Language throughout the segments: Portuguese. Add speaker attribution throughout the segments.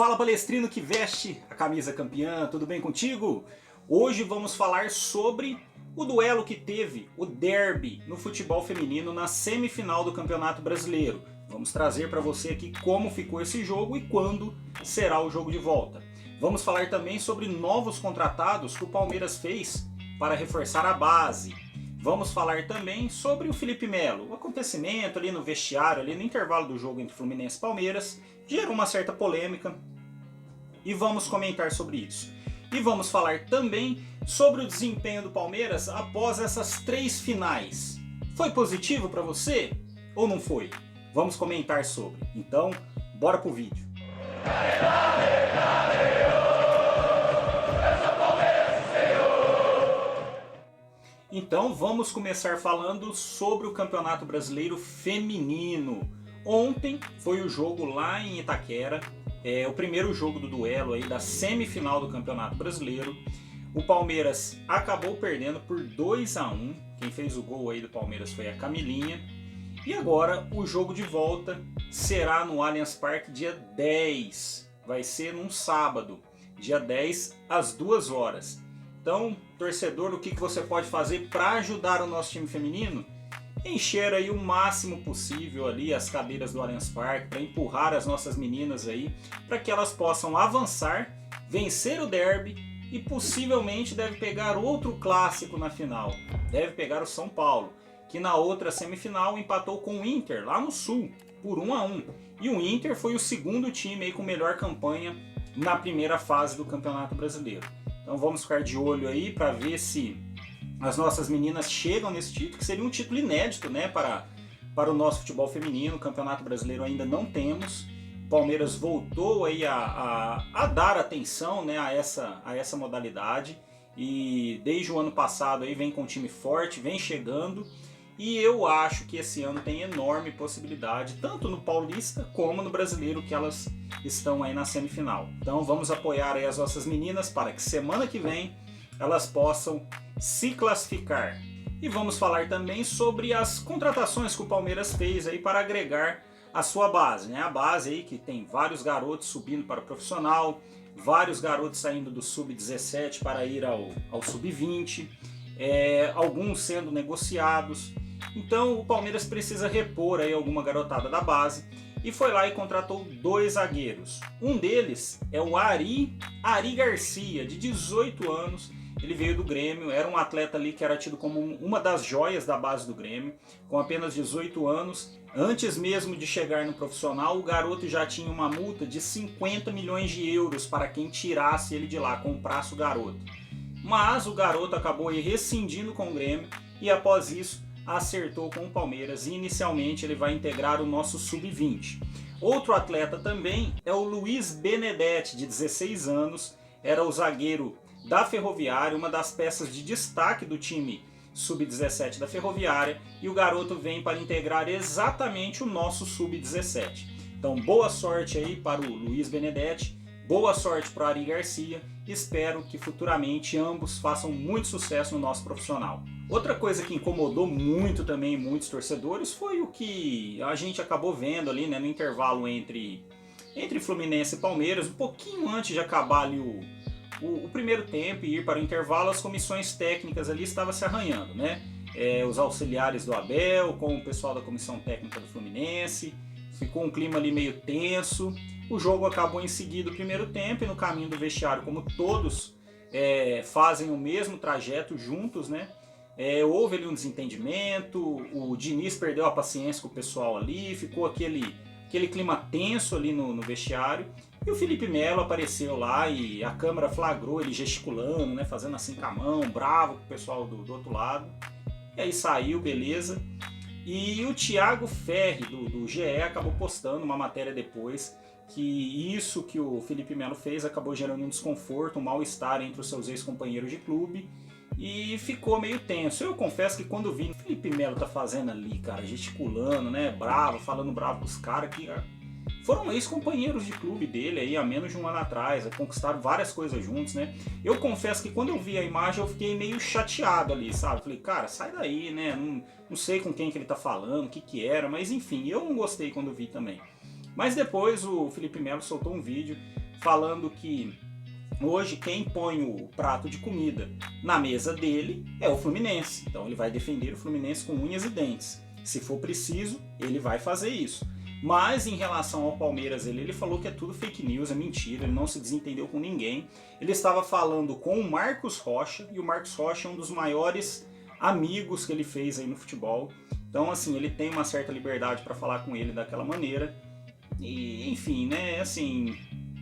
Speaker 1: Fala palestrino que veste a camisa campeã, tudo bem contigo? Hoje vamos falar sobre o duelo que teve, o derby no futebol feminino na semifinal do Campeonato Brasileiro. Vamos trazer para você aqui como ficou esse jogo e quando será o jogo de volta. Vamos falar também sobre novos contratados que o Palmeiras fez para reforçar a base. Vamos falar também sobre o Felipe Melo. O acontecimento ali no vestiário, ali no intervalo do jogo entre Fluminense e Palmeiras, gerou uma certa polêmica e vamos comentar sobre isso. E vamos falar também sobre o desempenho do Palmeiras após essas 3 finais. Foi positivo para você ou não foi? Vamos comentar sobre. Então, bora pro vídeo. Então vamos começar falando sobre o Campeonato Brasileiro Feminino. Ontem foi o jogo lá em Itaquera, o primeiro jogo do duelo aí da semifinal do Campeonato Brasileiro. O Palmeiras acabou perdendo por 2-1. Quem fez o gol aí do Palmeiras foi a Camilinha. E agora o jogo de volta será no Allianz Parque dia 10. Vai ser num sábado, dia 10 às 2 horas. Então, torcedor, o que você pode fazer para ajudar o nosso time feminino? Encher aí o máximo possível ali as cadeiras do Allianz Parque para empurrar as nossas meninas aí, para que elas possam avançar, vencer o derby e possivelmente deve pegar outro clássico na final. Deve pegar o São Paulo, que na outra semifinal empatou com o Inter lá no Sul por 1-1. E o Inter foi o segundo time aí com melhor campanha na primeira fase do Campeonato Brasileiro. Então vamos ficar de olho aí para ver se as nossas meninas chegam nesse título, que seria um título inédito, né, para o nosso futebol feminino. O Campeonato Brasileiro ainda não temos. O Palmeiras voltou aí a dar atenção, né, a essa modalidade. E desde o ano passado aí vem com um time forte, vem chegando. E eu acho que esse ano tem enorme possibilidade, tanto no Paulista como no Brasileiro, que elas estão aí na semifinal. Então vamos apoiar aí as nossas meninas para que semana que vem elas possam se classificar. E vamos falar também sobre as contratações que o Palmeiras fez aí para agregar a sua base, né? A base aí que tem vários garotos subindo para o profissional, vários garotos saindo do sub-17 para ir ao sub-20, alguns sendo negociados. Então o Palmeiras precisa repor aí alguma garotada da base e foi lá e contratou 2 zagueiros. Um deles é o Ari Garcia, de 18 anos. Ele veio do Grêmio, era um atleta ali que era tido como uma das joias da base do Grêmio, com apenas 18 anos. Antes mesmo de chegar no profissional, o garoto já tinha uma multa de 50 milhões de euros para quem tirasse ele de lá, comprasse o garoto. Mas o garoto acabou aí rescindindo com o Grêmio e após isso acertou com o Palmeiras e inicialmente ele vai integrar o nosso sub-20. Outro atleta também é o Luiz Benedetti, de 16 anos, era o zagueiro da Ferroviária, uma das peças de destaque do time sub-17 da Ferroviária, e o garoto vem para integrar exatamente o nosso sub-17. Então boa sorte aí para o Luiz Benedetti, boa sorte para o Ari Garcia, espero que futuramente ambos façam muito sucesso no nosso profissional. Outra coisa que incomodou muito também muitos torcedores foi o que a gente acabou vendo ali, né, no intervalo entre Fluminense e Palmeiras, um pouquinho antes de acabar ali o primeiro tempo e ir para o intervalo, as comissões técnicas ali estavam se arranhando, né? Os auxiliares do Abel com o pessoal da comissão técnica do Fluminense, ficou um clima ali meio tenso. O jogo acabou em seguida o primeiro tempo e no caminho do vestiário, como todos fazem o mesmo trajeto juntos, né? Houve ali um desentendimento, o Diniz perdeu a paciência com o pessoal ali, ficou aquele clima tenso ali no vestiário. E o Felipe Melo apareceu lá e a câmera flagrou ele gesticulando, né, fazendo assim com a mão, bravo com o pessoal do outro lado. E aí saiu, beleza. E o Thiago Ferri, do GE, acabou postando uma matéria depois que isso que o Felipe Melo fez acabou gerando um desconforto, um mal-estar entre os seus ex-companheiros de clube e ficou meio tenso. Eu confesso que quando vi o Felipe Melo tá fazendo ali, cara, gesticulando, né, bravo, falando bravo com os caras que foram ex-companheiros de clube dele aí há menos de um ano atrás, conquistaram várias coisas juntos, né? Eu confesso que quando eu vi a imagem eu fiquei meio chateado ali, sabe? Falei, cara, sai daí, né? Não sei com quem que ele tá falando, o que era, mas enfim, eu não gostei quando vi também. Mas depois o Felipe Melo soltou um vídeo falando que hoje quem põe o prato de comida na mesa dele é o Fluminense. Então ele vai defender o Fluminense com unhas e dentes. Se for preciso, ele vai fazer isso. Mas em relação ao Palmeiras, ele falou que é tudo fake news, é mentira, ele não se desentendeu com ninguém. Ele estava falando com o Marcos Rocha, e o Marcos Rocha é um dos maiores amigos que ele fez aí no futebol. Então, assim, ele tem uma certa liberdade para falar com ele daquela maneira. E, enfim, né, assim,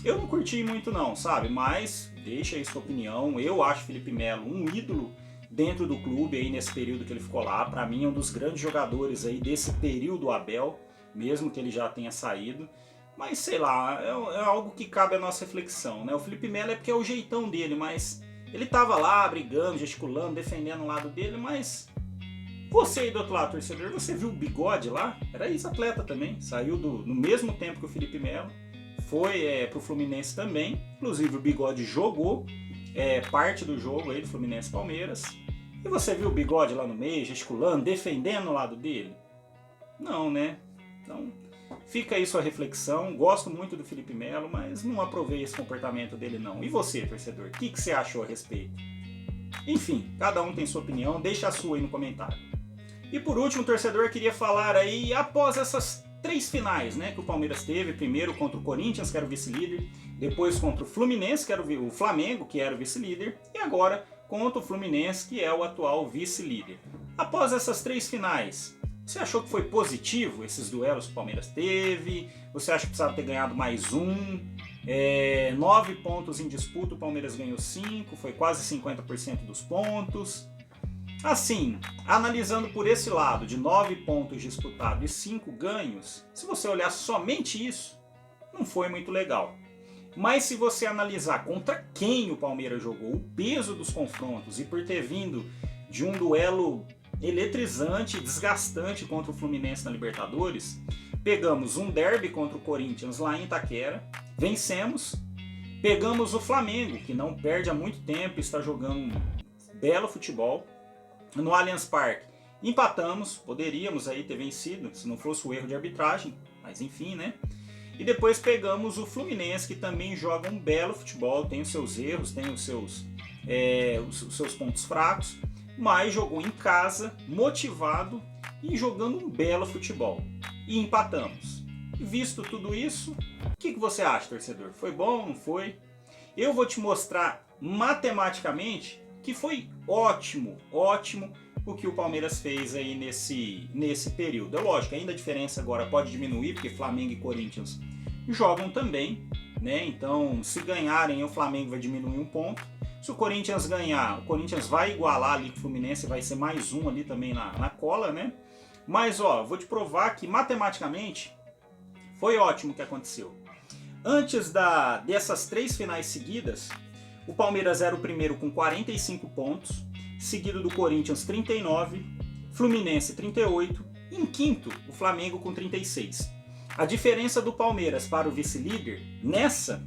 Speaker 1: eu não curti muito não, sabe? Mas deixa aí sua opinião. Eu acho Felipe Melo um ídolo dentro do clube aí nesse período que ele ficou lá. Para mim é um dos grandes jogadores aí desse período Abel, mesmo que ele já tenha saído. Mas sei lá, é algo que cabe à nossa reflexão, né? O Felipe Melo é porque é o jeitão dele, mas ele tava lá brigando, gesticulando, defendendo o lado dele, mas você aí do outro lado, torcedor, você viu o Bigode lá? Era ex-atleta também, saiu no mesmo tempo que o Felipe Melo, foi pro Fluminense também, inclusive o Bigode jogou parte do jogo aí do Fluminense Palmeiras. E você viu o Bigode lá no meio, gesticulando, defendendo o lado dele? Não, né? Então, fica aí sua reflexão. Gosto muito do Felipe Melo, mas não aprovei esse comportamento dele não. E você, torcedor, o que você achou a respeito? Enfim, cada um tem sua opinião, deixa a sua aí no comentário. E por último, torcedor, queria falar aí, após essas 3 finais, né, que o Palmeiras teve, primeiro contra o Corinthians, que era o vice-líder, depois contra o Fluminense, que era o Flamengo, que era o vice-líder, e agora contra o Fluminense, que é o atual vice-líder. Após essas 3 finais, você achou que foi positivo esses duelos que o Palmeiras teve? Você acha que precisava ter ganhado mais um? 9 pontos em disputa, o Palmeiras ganhou 5, foi quase 50% dos pontos. Assim, analisando por esse lado, de 9 pontos disputados e 5 ganhos, se você olhar somente isso, não foi muito legal. Mas se você analisar contra quem o Palmeiras jogou, o peso dos confrontos e por ter vindo de um duelo eletrizante e desgastante contra o Fluminense na Libertadores, pegamos um derby contra o Corinthians lá em Itaquera, vencemos, pegamos o Flamengo, que não perde há muito tempo, está jogando um belo futebol, no Allianz Parque, empatamos, poderíamos aí ter vencido, se não fosse o erro de arbitragem, mas enfim, né? E depois pegamos o Fluminense, que também joga um belo futebol, tem os seus erros, tem os seus pontos fracos, mas jogou em casa, motivado e jogando um belo futebol. E empatamos. E visto tudo isso, o que você acha, torcedor? Foi bom, não foi? Eu vou te mostrar matematicamente que foi ótimo o que o Palmeiras fez aí nesse período. É lógico, ainda a diferença agora pode diminuir, porque Flamengo e Corinthians jogam também, né? Então, se ganharem, o Flamengo vai diminuir um ponto. Se o Corinthians ganhar, o Corinthians vai igualar ali com o Fluminense, vai ser mais um ali também na cola, né? Mas, ó, vou te provar que matematicamente foi ótimo o que aconteceu. Antes dessas 3 finais seguidas, o Palmeiras era o primeiro com 45 pontos, seguido do Corinthians 39, Fluminense 38, e em quinto o Flamengo com 36. A diferença do Palmeiras para o vice-líder nessa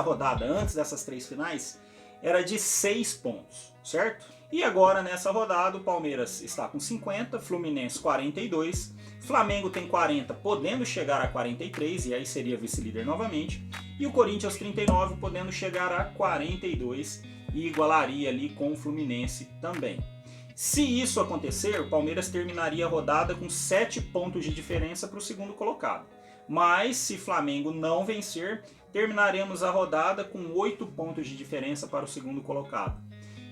Speaker 1: rodada, antes dessas 3 finais, era de 6 pontos, certo? E agora nessa rodada o Palmeiras está com 50, Fluminense 42, Flamengo tem 40, podendo chegar a 43, e aí seria vice-líder novamente, e o Corinthians 39, podendo chegar a 42 e igualaria ali com o Fluminense também. Se isso acontecer, o Palmeiras terminaria a rodada com 7 pontos de diferença para o segundo colocado. Mas se Flamengo não vencer, terminaremos a rodada com 8 pontos de diferença para o segundo colocado.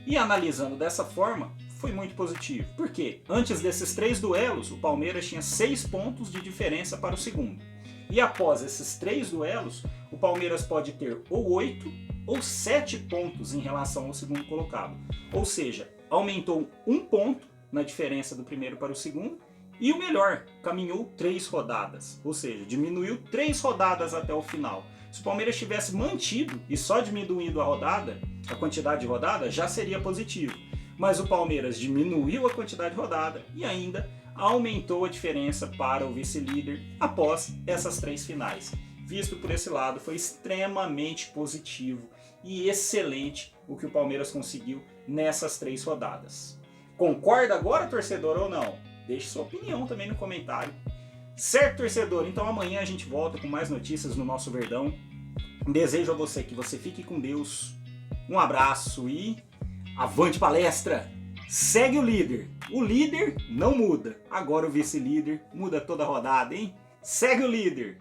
Speaker 1: E analisando dessa forma, foi muito positivo. Por quê? Antes desses 3 duelos, o Palmeiras tinha 6 pontos de diferença para o segundo. E após esses 3 duelos, o Palmeiras pode ter ou 8 ou 7 pontos em relação ao segundo colocado. Ou seja, aumentou 1 ponto na diferença do primeiro para o segundo. E o melhor, caminhou 3 rodadas. Ou seja, diminuiu 3 rodadas até o final. Se o Palmeiras tivesse mantido e só diminuído a quantidade de rodada, já seria positivo. Mas o Palmeiras diminuiu a quantidade de rodada e ainda aumentou a diferença para o vice-líder após essas 3 finais. Visto por esse lado, foi extremamente positivo e excelente o que o Palmeiras conseguiu nessas 3 rodadas. Concorda agora, torcedor, ou não? Deixe sua opinião também no comentário. Certo, torcedor? Então amanhã a gente volta com mais notícias no nosso Verdão. Desejo a você que você fique com Deus. Um abraço e avante palestra! Segue o líder. O líder não muda. Agora o vice-líder muda toda a rodada, hein? Segue o líder.